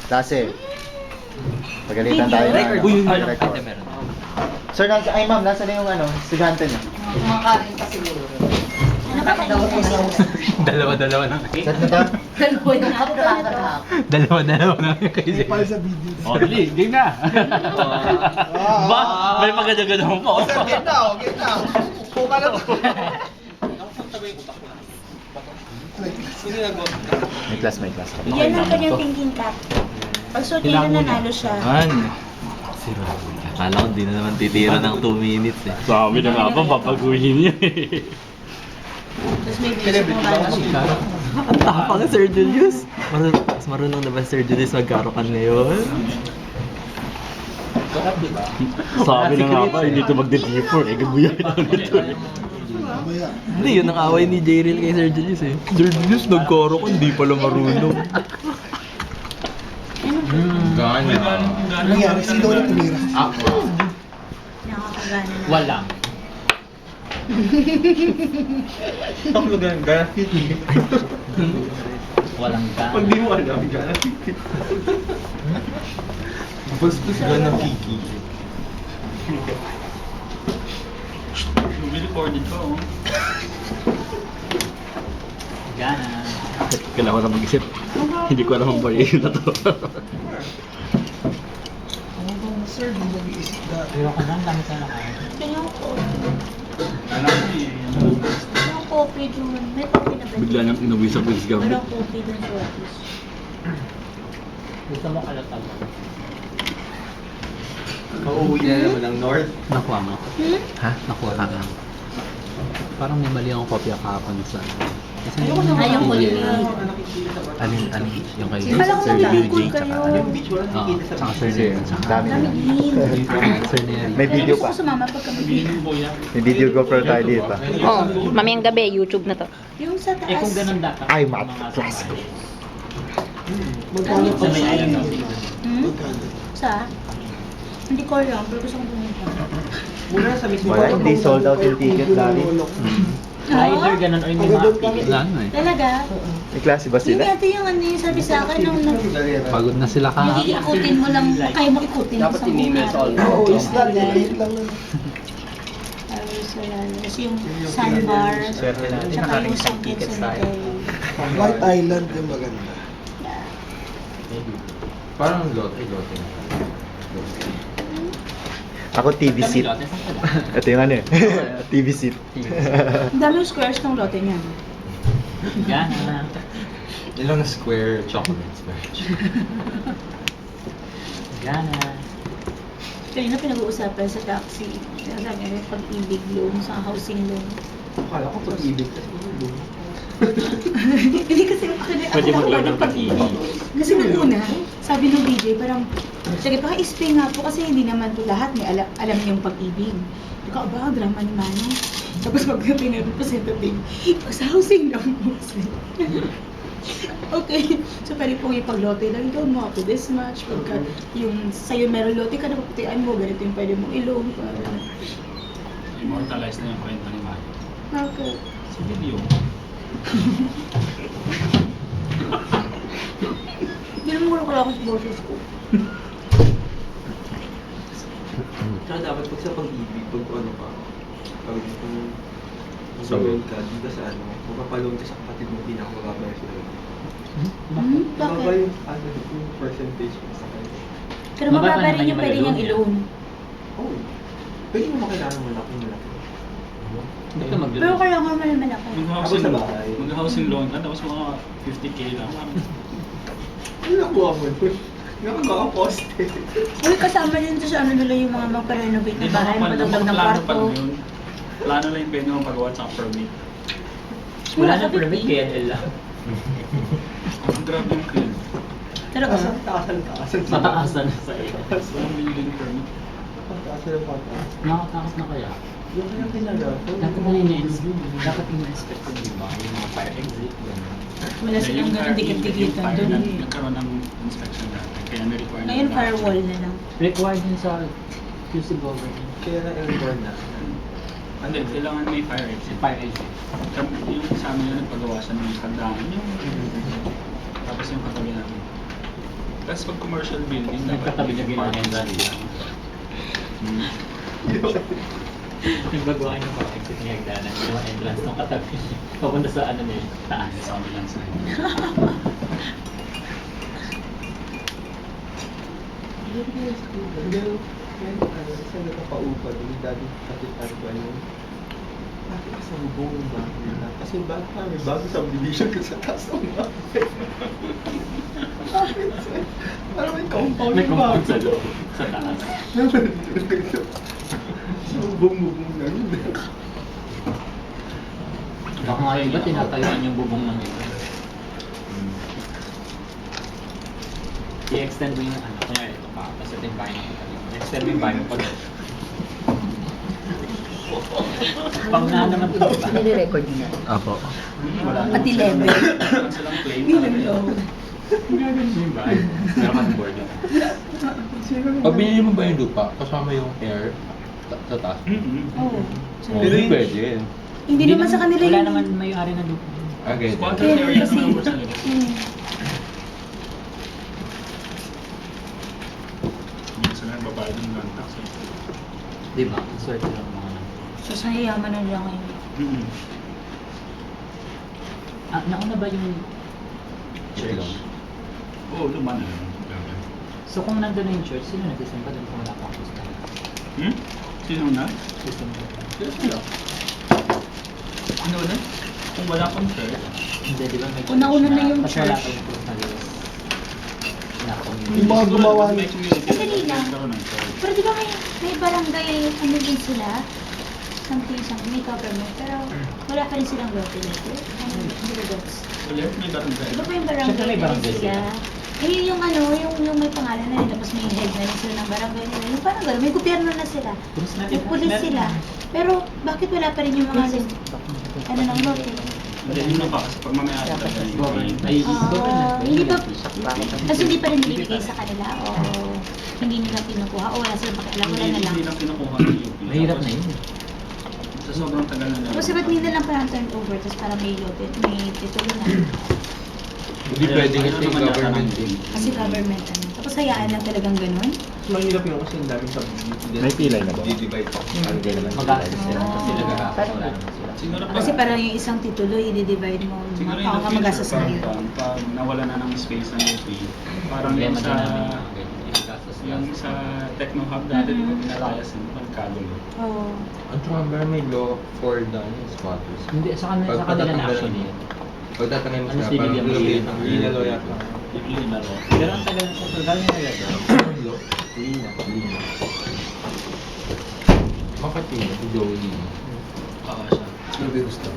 Klase. Pagalitan tayo na record. Sir, ma'am, nasa na yung estudyante niyo? Kumakain pa siguro. Ano ba kayo? Dalawa na. Set na ta? Dalawa yung nakakahap. Dalawa na kayo. Para sa video. Oh, dali, game na. Ba, may maganda-ganda pa. Sir, game na, game na. Puka na to. May class. Yan ang kanyang thinking cap. Pag suot niya na nanalo siya. Akala ko di na naman titira ng 2 minutes eh. Sabi na nga ba, papaguhin niya eh. Tapos may basic mo ba siya? Ang tapang Sir Julius. Mas marunong na ba Sir Julius magkarokan ngayon? Sabi na nga ba, hindi ito magde-differ eh. Gabuyan ako nito eh. Hindi, yun ang away ni Jril kay Sir Julius eh. Sir Julius nagkarokan, di pala marunong. Ano nangyari? Sino ulit tumira? Nakakagana na. Walang. Walang ka. Pag di mo alam, gano'n. Bastos ka ng kiki. Recorded ko. Gana. Kailangan ko na mag-isip. Hindi ko alam ang variation na to. Sir, di mag-iisip na. Pero ka lang, dami ka na kain. Kanyang coffee. Alam mo eh. Kanyang coffee dun. May coffee na ba? Bigla nang inuwi sa quiz gamit. Walang coffee dun sa office. Gusto mo kalatag. Mauwi na naman ng North. Nakuha mo? Ha? Nakuha ka. Parang may mali akong kopya kahapon sa... Kasi Ayong kulit. Alin, yung kay Kala ko Sir nalilingkod Luigi, tsaka kayo. Oo, tsaka Sir Neri. Dami na. Sir Neri. May video Gusto pa. ko sumama pagka may May video ko pero tayo dito. Oh, mamayang gabi, YouTube na to. Yung sa taas. Eh kung ganun dapat. Ay, Matt. Classic. Magkano Sa may island no? Magkano? Sa? Hindi ko alam, pero gusto kong pumunta. Muna sa mismo. Wala, hindi sold out yung ticket lagi. Either ganun or hindi ma-activate. Wala na eh. Talaga? May klase ba Yung sila? ito yung ano yung sabi sa akin nung Pagod na sila yung kahapon. iikutin mo lang, kaya mo ikutin Dapat isang in-email araw. Oo, is not delete lang. Tapos yung sandbar, tsaka yung Sunken Cemetery. White Island yung maganda. Parang lote. Ako TV seat. Ito yung TV seat. Ang dami yung squares ng lote niya. Gana. Ilang square chocolates ba? Gana. Kanina pinag-uusapan sa taxi. Sabi niya yung pag-ibig loan sa housing loan. Akala ko pag-ibig kasi Hindi kasi Pwede mag-loan ng pag-ibig. Kasi nung una, sabi ng DJ, parang, sige, paka-explain nga po kasi hindi naman po lahat may alam yung pag-ibig. Ikaw, ba, drama ni Manong. Tapos pag pinag-representative, sa housing lang po. Okay. So, pwede pong ipag-lote lang. Ikaw mo ako this much. Pagka yung sa'yo meron lote ka na paputian mo, ganito yung pwede mong i-loan. Immortalize na yung kwento ni Mario. Okay. Sa video. Hindi naman ko lang sa boses ko. Tsaka dapat pag sa pag-ibig, pag ano ka, pag mag-loan ka, dito sa ano, magpapaloan ka sa kapatid mo, pinakamababa yung sila. Mababa Bakit? yung percentage mo sa kanya. Pero mababa rin yung pwede niyang i-loan. Oh, pwede mo makailangan malaki. Hindi ka mag-loan. Pero kailangan mo naman ako. Ako sa bahay. Mag-housing loan ka, tapos mga 50k lang. Ano nakuha mo? Nakaka-poste. Uy, kasama din sa ano nila yung mga magpa-renovate na bahay, magdagdag ng kwarto. Plano lang yung pwede mong pagawa sa permit. Wala na permit, KNL lang. Ang grabe yung claim. Pero kasi, Mataasan na sa iyo. 1 million permit. Nakatakas na kaya? Yung kanyang pinagato. Dapat na ina-inspect. Dapat ina-inspect ko, di ba? Yung mga fire exit, gano'n. wala silang ganun dikit-dikitan doon. Nagkaroon ng inspection dati. Kaya na-require na. Ngayon, firewall na lang. Required din sa QC government. Kaya na-record na. Hindi, kailangan may fire exit. Fire exit. Yung sa amin na nagpagawa siya ng hagdanan. Yung tapos yung katabi namin. Tapos pag commercial building, dapat Nagkatabi niya ginawa ng entrance. Nagbagawa niya parang exit niya hagdanan. Ginawa entrance ng katabi. Papunta sa ano niya, taas. sa ambulance na yun. Saan nakapaupa doon? Dati katit-ano ba yun? Bakit sa bubong ng bago nila? Kasi bago kami, bago subdivision ko sa taas ng bahay. Parang may compound May yung compound bago. sa loob, sa taas. Sa bubong na yun. Baka nga yung iba, tinatayuan yung bubong ng iba. I-extend mo yung ano, kunyari ito pa, tapos ito yung bahay ng katabi. I-extend mo yung bahay mo pag... Pag na naman ito ba? Nire-record niya. Apo. Wala naman Pati sila. level. Meron silang claim talaga. Gagawin mo yung bahay. Meron kang board lang. Pag binili mo ba yung lupa, kasama yung air sa taas? Oo. Oh, hindi pwede. Hindi naman sa kanila Wala yun. naman may-ari ng lupa. Okay. Squatter area Kasi, naman po talaga. Hindi sila nagbabayad ng land tax. Di ba? Ang swerte lang mga ano. So, sa yayaman na nila ngayon. Ah, nauna ba yung church? Oo, luma na. So kung nandun na yung church, sino nagsisimba doon kung wala pa ang pusta? Sino na? Sisimba. Sila. Ano na? Kung wala pang church. Hindi, di ba may church Una-una na yung tas wala church. pa yung pusta list na community. Yung mga gumawa May ng- community. Madali lang. nagkaroon ng church. Pero di ba may barangay, ano din sila? Something, may government. Pero wala pa rin silang local. Ano, dots. Ulit, may barangay. Di ba pa yung barangay? Siyempre may na rin barangay sila? sila. Eh, yung ano, yung may pangalan na rin, tapos may head na rin sila ng barangay nila. Yung parang gano'n, may gobyerno na sila. Pulis na May pulis sila. Pero bakit wala pa rin yung mga ano ng local? Hindi, yun na pa kasi pag mamaya talaga yung Ay, government. Hindi pa, tapos hindi pa rin binibigay sa kanila o hindi nila kinukuha o wala silang pakialam, wala na lang. Hindi lang kinukuha ng UP. Mahirap na Tapos, yun. Sa sobrang tagal na Tapos ba't hindi na lang parang turn over, tapos parang may titulo na. Hindi pwede kasi government din. Kasi government ano. Tapos hayaan lang talagang ganun. Mahirap yun kasi ang daming subdivision. May pilay na ba? Di-divide pa. Hindi naman. Mag-access sila Oh. kasi nag-access wala naman sila. Siguro pa. Kasi parang yung isang titulo, i-divide mo, Siguro in baka the future, magastos na yun. pag nawala na ng space ng UP, parang Problema yung din sa namin yung mga ganyan, yung gastos. yung sa Techno Hub dati, di ba Mhm. pinalayas yung pagkagulo. Oo. Ang Trumber may law for the squatters. Hindi, sa kanila na actually. Pag tatanggay mo Ano sila, bibigyan parang mo hindi yun? na law yata. Yung laro. Pero ang tagal sa tagal nila yun. Lina. Bakit yun? Si Joey. Oo siya. Sabi gusto.